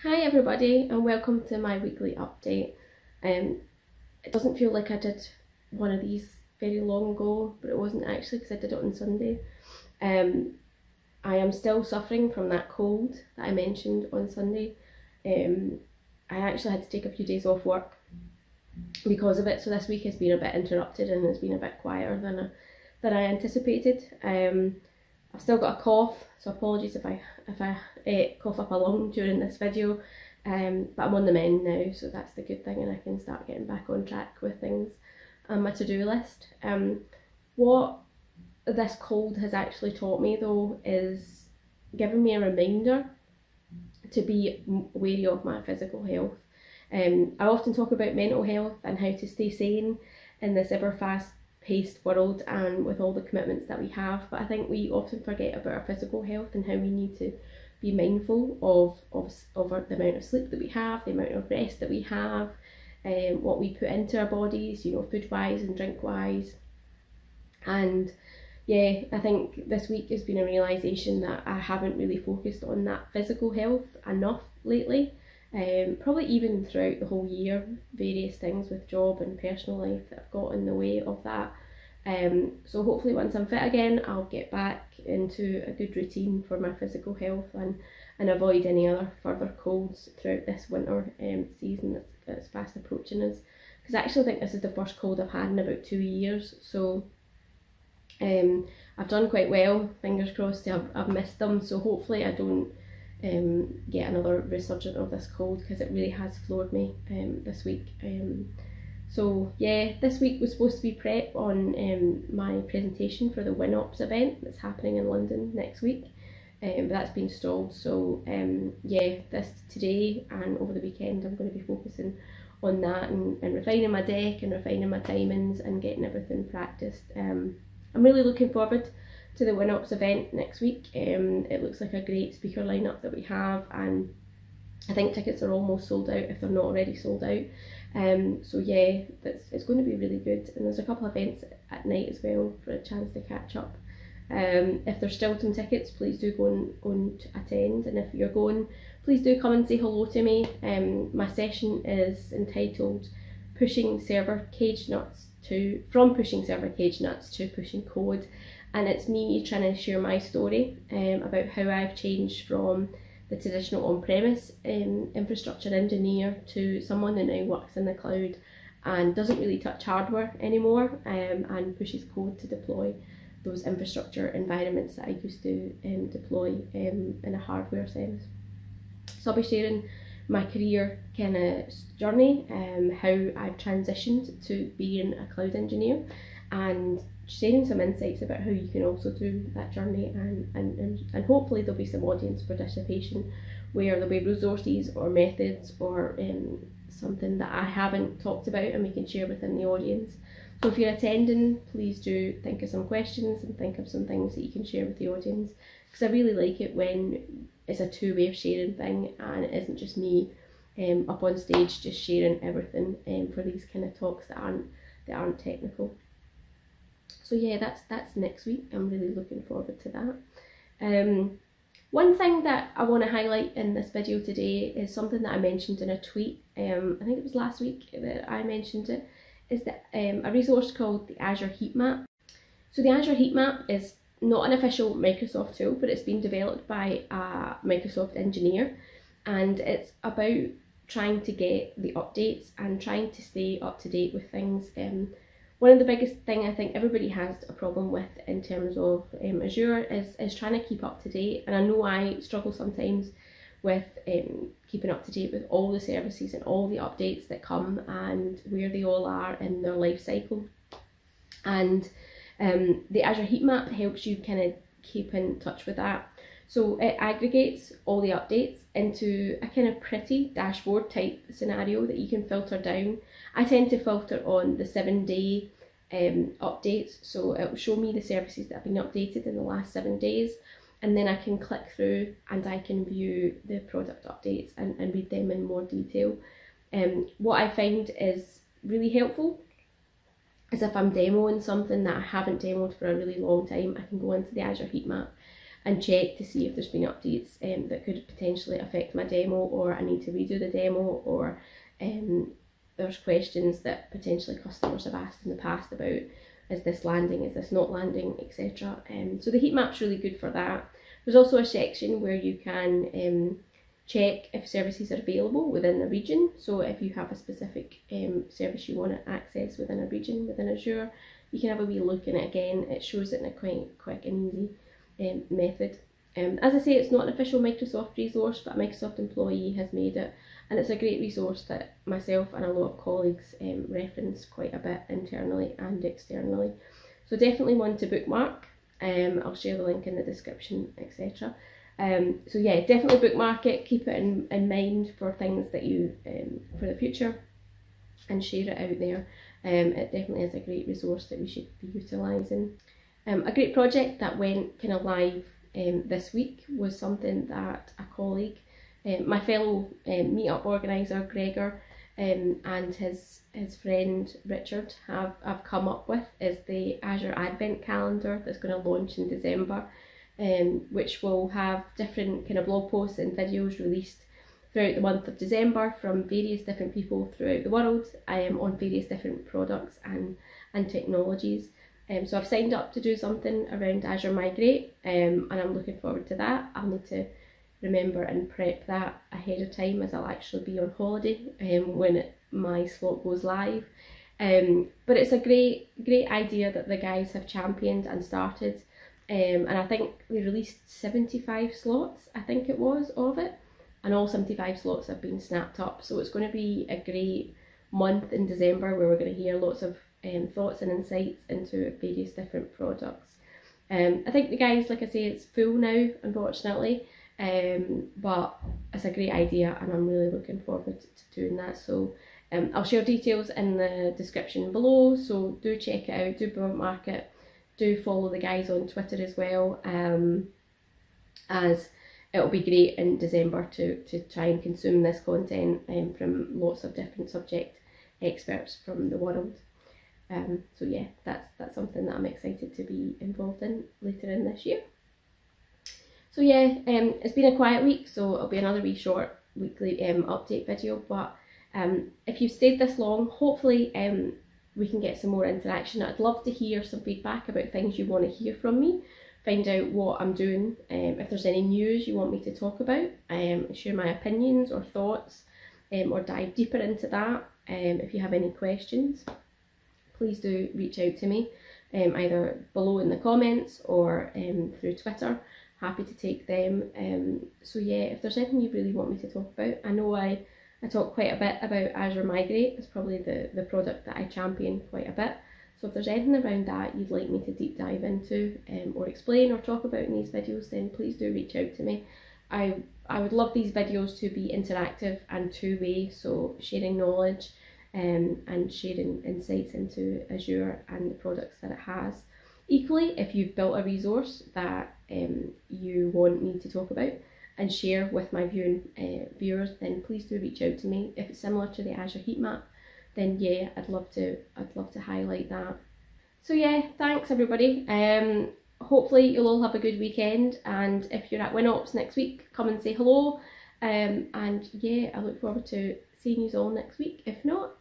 Hi everybody and welcome to my weekly update. It doesn't feel like I did one of these very long ago, but it wasn't actually because I did it on Sunday. I am still suffering from that cold that I mentioned on Sunday. I actually had to take a few days off work because of it, so this week has been a bit interrupted and it's been a bit quieter than I anticipated. I've still got a cough, so apologies if I cough up a lung during this video, but I'm on the mend now, so that's the good thing, and I can start getting back on track with things on my to-do list. What this cold has actually taught me though is giving me a reminder to be wary of my physical health. I often talk about mental health and how to stay sane in this ever fast-paced world and with all the commitments that we have, but I think we often forget about our physical health and how we need to be mindful of the amount of sleep that we have, the amount of rest that we have, what we put into our bodies, food-wise and drink-wise. And yeah, I think this week has been a realisation that I haven't really focused on that physical health enough lately. Probably even throughout the whole year, various things with job and personal life that have got in the way of that. So hopefully once I'm fit again, I'll get back into a good routine for my physical health and avoid any other further colds throughout this winter season that's fast approaching us. Because I actually think this is the first cold I've had in about 2 years, so I've done quite well, fingers crossed. I've missed them, so hopefully I don't get another resurgence of this cold, because it really has floored me this week. So yeah, this week was supposed to be prep on my presentation for the WinOps event that's happening in London next week, but that's been stalled. So yeah, today and over the weekend I'm going to be focusing on that and refining my deck and refining my timings and getting everything practiced. I'm really looking forward to the WinOps event next week. It looks like a great speaker lineup that we have, and I think tickets are almost sold out if they're not already sold out. So yeah, it's going to be really good, and there's a couple of events at night as well for a chance to catch up. If there's still some tickets, please do go and attend, and if you're going, please do come and say hello to me. My session is entitled from pushing server cage nuts to pushing code, and it's me trying to share my story about how I've changed from the traditional on-premise infrastructure engineer to someone that now works in the cloud and doesn't really touch hardware anymore, and pushes code to deploy those infrastructure environments that I used to deploy in a hardware sense. So I'll be sharing my career kind of journey, how I've transitioned to being a cloud engineer, and sharing some insights about how you can also do that journey, and hopefully there'll be some audience participation where there'll be resources or methods or something that I haven't talked about and we can share within the audience. So if you're attending, please do think of some questions and think of some things that you can share with the audience, because I really like it when it's a two-way of sharing thing and it isn't just me up on stage just sharing everything for these kind of talks that aren't technical. So yeah, that's next week. I'm really looking forward to that. One thing that I want to highlight in this video today is something that I mentioned in a tweet. I think it was last week that I mentioned it. Is that a resource called the Azure Heatmap. So the Azure Heatmap is not an official Microsoft tool, but it's been developed by a Microsoft engineer, and it's about trying to get the updates and trying to stay up to date with things. One of the biggest thing I think everybody has a problem with in terms of Azure is trying to keep up to date, and I know I struggle sometimes with keeping up to date with all the services and all the updates that come and where they all are in their life cycle. And the Azure Heatmap helps you kind of keep in touch with that. So it aggregates all the updates into a kind of pretty dashboard type scenario that you can filter down. I tend to filter on the 7-day updates, so it will show me the services that have been updated in the last 7 days, and then I can click through and I can view the product updates and read them in more detail. What I find is really helpful is if I'm demoing something that I haven't demoed for a really long time, I can go into the Azure Heatmap and check to see if there's been updates that could potentially affect my demo, or I need to redo the demo, or there's questions that potentially customers have asked in the past about, is this landing, is this not landing, etc. So the heat map's really good for that. There's also a section where you can check if services are available within the region. So if you have a specific service you want to access within a region within Azure, you can have a wee look, and again it shows it in a quite quick and easy method. As I say, it's not an official Microsoft resource, but a Microsoft employee has made it, and it's a great resource that myself and a lot of colleagues reference quite a bit internally and externally. So definitely one to bookmark. I'll share the link in the description, etc. So yeah, definitely bookmark it, keep it in mind for things that you, for the future, and share it out there. It definitely is a great resource that we should be utilising. A great project that went kind of live this week was something that a colleague, my fellow meetup organiser Gregor, and his friend Richard have come up with, is the Azure Advent Calendar that's going to launch in December, which will have different kind of blog posts and videos released throughout the month of December from various different people throughout the world on various different products and technologies. So I've signed up to do something around Azure Migrate, and I'm looking forward to that. I'll need to remember and prep that ahead of time, as I'll actually be on holiday when my slot goes live. But it's a great idea that the guys have championed and started, and I think they released 75 slots, I think it was, of it, and all 75 slots have been snapped up. So it's going to be a great month in December where we're going to hear lots of thoughts and insights into various different products. I think the guys, like I say, it's full now, unfortunately, but it's a great idea and I'm really looking forward to doing that. So I'll share details in the description below, so do check it out, do bookmark it, do follow the guys on Twitter as well, as it'll be great in December to try and consume this content from lots of different subject experts from the world. So yeah, that's something that I'm excited to be involved in later in this year. So yeah, it's been a quiet week, so it'll be another wee short weekly update video, but if you've stayed this long, hopefully we can get some more interaction. I'd love to hear some feedback about things you want to hear from me, find out what I'm doing, if there's any news you want me to talk about, share my opinions or thoughts, or dive deeper into that. If you have any questions, please do reach out to me, either below in the comments or through Twitter. Happy to take them. So yeah, if there's anything you really want me to talk about, I know I talk quite a bit about Azure Migrate. It's probably the product that I champion quite a bit. So if there's anything around that you'd like me to deep dive into, or explain or talk about in these videos, then please do reach out to me. I would love these videos to be interactive and two-way, so sharing knowledge and sharing insights into Azure and the products that it has. Equally, if you've built a resource that you want me to talk about and share with my viewers, then please do reach out to me. If it's similar to the Azure Heatmap, then yeah, I'd love to highlight that. So yeah, thanks everybody. Hopefully you'll all have a good weekend, and if you're at WinOps next week, come and say hello. And yeah, I look forward to seeing you all next week. If not,